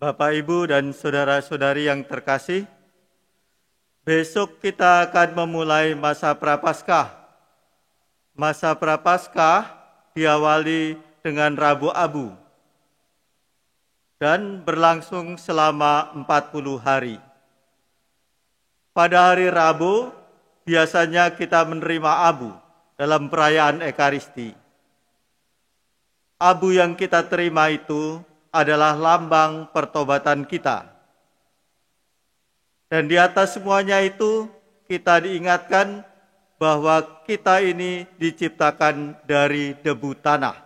Bapak, Ibu, dan saudara-saudari yang terkasih, besok kita akan memulai masa Prapaskah. Masa Prapaskah diawali dengan Rabu Abu dan berlangsung selama 40 hari. Pada hari Rabu, biasanya kita menerima abu dalam perayaan Ekaristi. Abu yang kita terima itu adalah lambang pertobatan kita. Dan di atas semuanya itu, kita diingatkan bahwa kita ini diciptakan dari debu tanah.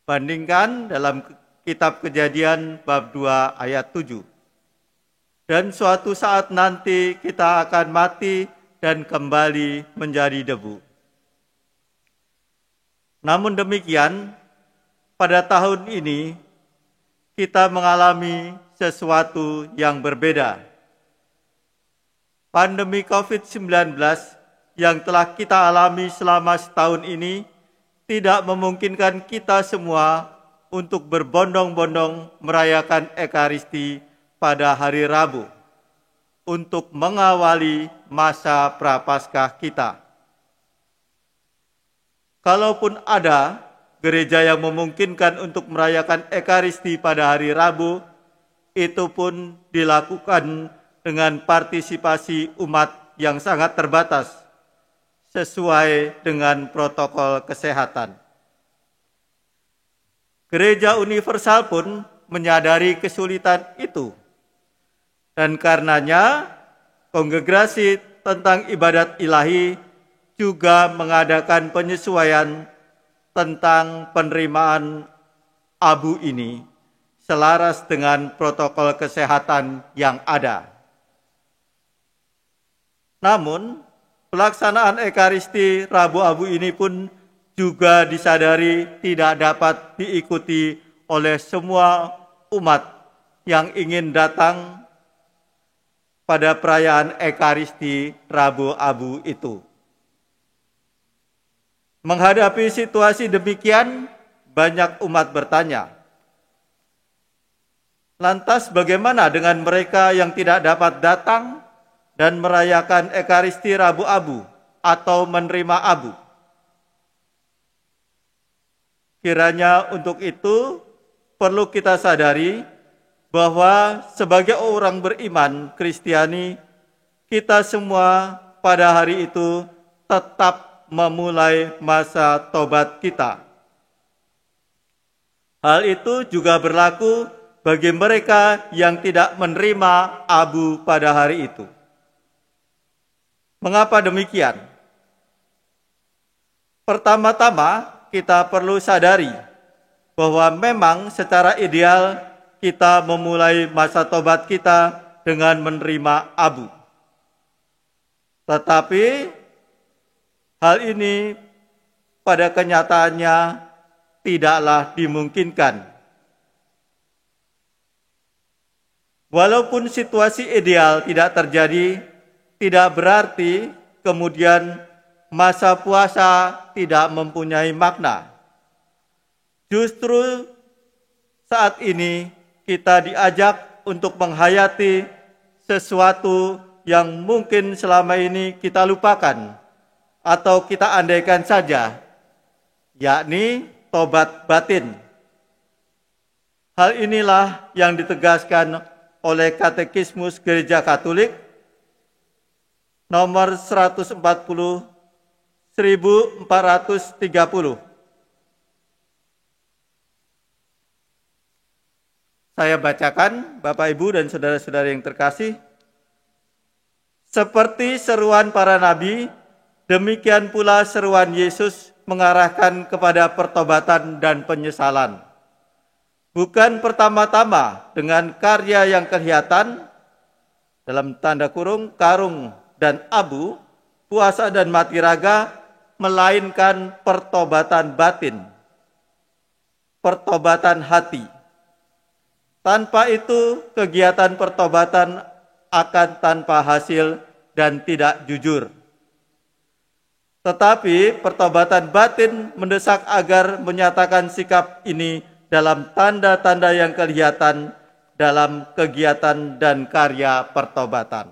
Bandingkan dalam kitab Kejadian bab 2 ayat 7. Dan suatu saat nanti kita akan mati dan kembali menjadi debu. Namun demikian, pada tahun ini kita mengalami sesuatu yang berbeda. Pandemi COVID-19 yang telah kita alami selama setahun ini tidak memungkinkan kita semua untuk berbondong-bondong merayakan Ekaristi pada hari Rabu untuk mengawali masa Prapaskah kita. Kalaupun ada gereja yang memungkinkan untuk merayakan Ekaristi pada hari Rabu, itu pun dilakukan dengan partisipasi umat yang sangat terbatas, sesuai dengan protokol kesehatan. Gereja Universal pun menyadari kesulitan itu, dan karenanya Kongregasi tentang Ibadat Ilahi juga mengadakan penyesuaian tentang penerimaan abu ini selaras dengan protokol kesehatan yang ada. Namun, pelaksanaan Ekaristi Rabu Abu ini pun juga disadari tidak dapat diikuti oleh semua umat yang ingin datang pada perayaan Ekaristi Rabu Abu itu. Menghadapi situasi demikian, banyak umat bertanya, lantas bagaimana dengan mereka yang tidak dapat datang dan merayakan Ekaristi Rabu Abu atau menerima abu? Kiranya untuk itu perlu kita sadari bahwa sebagai orang beriman Kristiani, kita semua pada hari itu tetap memulai masa tobat kita. Hal itu juga berlaku bagi mereka yang tidak menerima abu pada hari itu. Mengapa demikian? Pertama-tama, kita perlu sadari bahwa memang secara ideal kita memulai masa tobat kita dengan menerima abu. Tetapi hal ini pada kenyataannya tidaklah dimungkinkan. Walaupun situasi ideal tidak terjadi, tidak berarti kemudian masa puasa tidak mempunyai makna. Justru saat ini kita diajak untuk menghayati sesuatu yang mungkin selama ini kita lupakan atau kita andaikan saja, yakni tobat batin. Hal inilah yang ditegaskan oleh Katekismus Gereja Katolik nomor 140 1430. Saya bacakan, Bapak, Ibu, dan saudara-saudara yang terkasih. Seperti seruan para nabi, demikian pula seruan Yesus mengarahkan kepada pertobatan dan penyesalan. Bukan pertama-tama dengan karya yang kelihatan, dalam tanda kurung, karung dan abu, puasa dan mati raga, melainkan pertobatan batin, pertobatan hati. Tanpa itu, kegiatan pertobatan akan tanpa hasil dan tidak jujur. Tetapi pertobatan batin mendesak agar menyatakan sikap ini dalam tanda-tanda yang kelihatan dalam kegiatan dan karya pertobatan.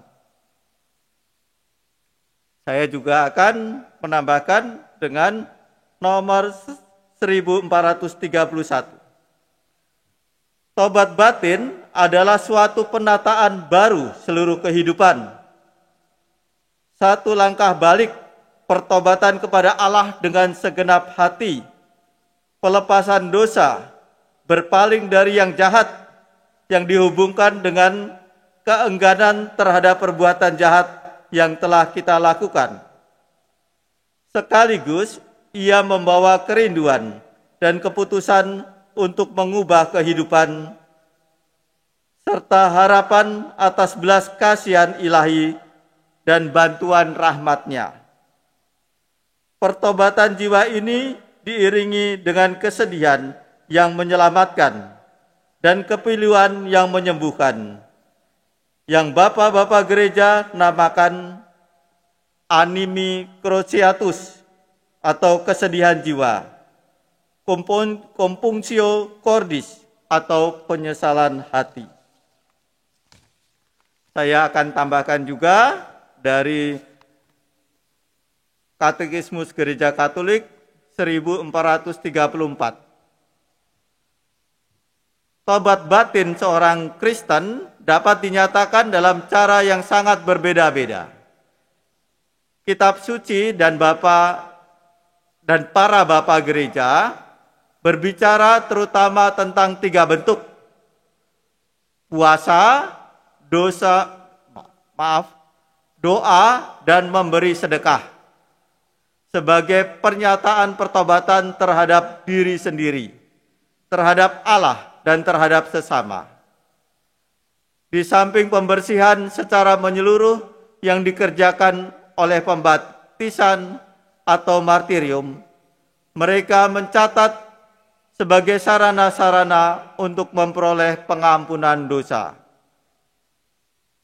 Saya juga akan menambahkan dengan nomor 1431. Tobat batin adalah suatu penataan baru seluruh kehidupan. Satu langkah balik pertobatan kepada Allah dengan segenap hati, pelepasan dosa, berpaling dari yang jahat yang dihubungkan dengan keengganan terhadap perbuatan jahat yang telah kita lakukan. Sekaligus ia membawa kerinduan dan keputusan untuk mengubah kehidupan serta harapan atas belas kasihan ilahi dan bantuan rahmat-Nya. Pertobatan jiwa ini diiringi dengan kesedihan yang menyelamatkan dan kepiluan yang menyembuhkan, yang bapak-bapak gereja namakan animi cruciatus atau kesedihan jiwa, compunctio cordis atau penyesalan hati. Saya akan tambahkan juga dari Katekismus Gereja Katolik 1434. Tobat batin seorang Kristen dapat dinyatakan dalam cara yang sangat berbeda-beda. Kitab suci dan para bapak gereja berbicara terutama tentang 3 bentuk: puasa, doa, dan memberi sedekah sebagai pernyataan pertobatan terhadap diri sendiri, terhadap Allah, dan terhadap sesama. Di samping pembersihan secara menyeluruh yang dikerjakan oleh pembaptisan atau martirium, mereka mencatat sebagai sarana-sarana untuk memperoleh pengampunan dosa.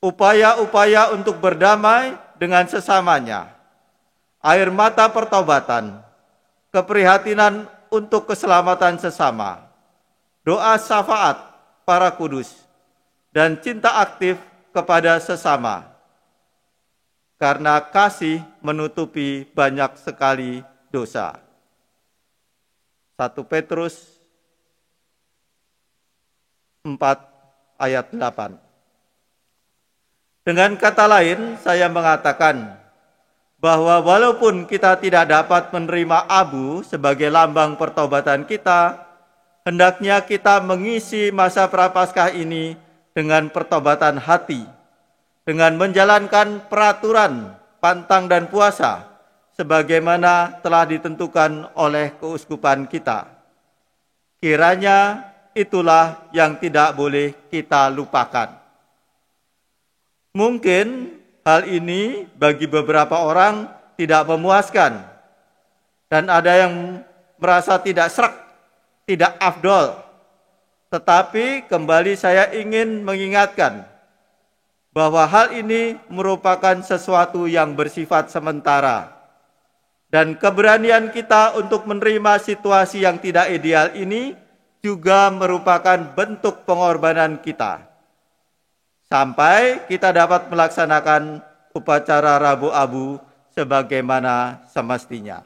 Upaya-upaya untuk berdamai dengan sesamanya, air mata pertobatan, keprihatinan untuk keselamatan sesama, doa syafaat para kudus, dan cinta aktif kepada sesama. Karena kasih menutupi banyak sekali dosa. 1 Petrus 4 ayat 8. Dengan kata lain, saya mengatakan bahwa walaupun kita tidak dapat menerima abu sebagai lambang pertobatan kita, hendaknya kita mengisi masa Prapaskah ini dengan pertobatan hati, dengan menjalankan peraturan pantang dan puasa, sebagaimana telah ditentukan oleh keuskupan kita. Kiranya itulah yang tidak boleh kita lupakan. Mungkin hal ini bagi beberapa orang tidak memuaskan, dan ada yang merasa tidak srek, tidak afdol. Tetapi kembali saya ingin mengingatkan bahwa hal ini merupakan sesuatu yang bersifat sementara. Dan keberanian kita untuk menerima situasi yang tidak ideal ini juga merupakan bentuk pengorbanan kita. Sampai kita dapat melaksanakan upacara Rabu Abu sebagaimana semestinya.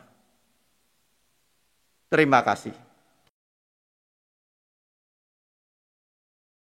Terima kasih.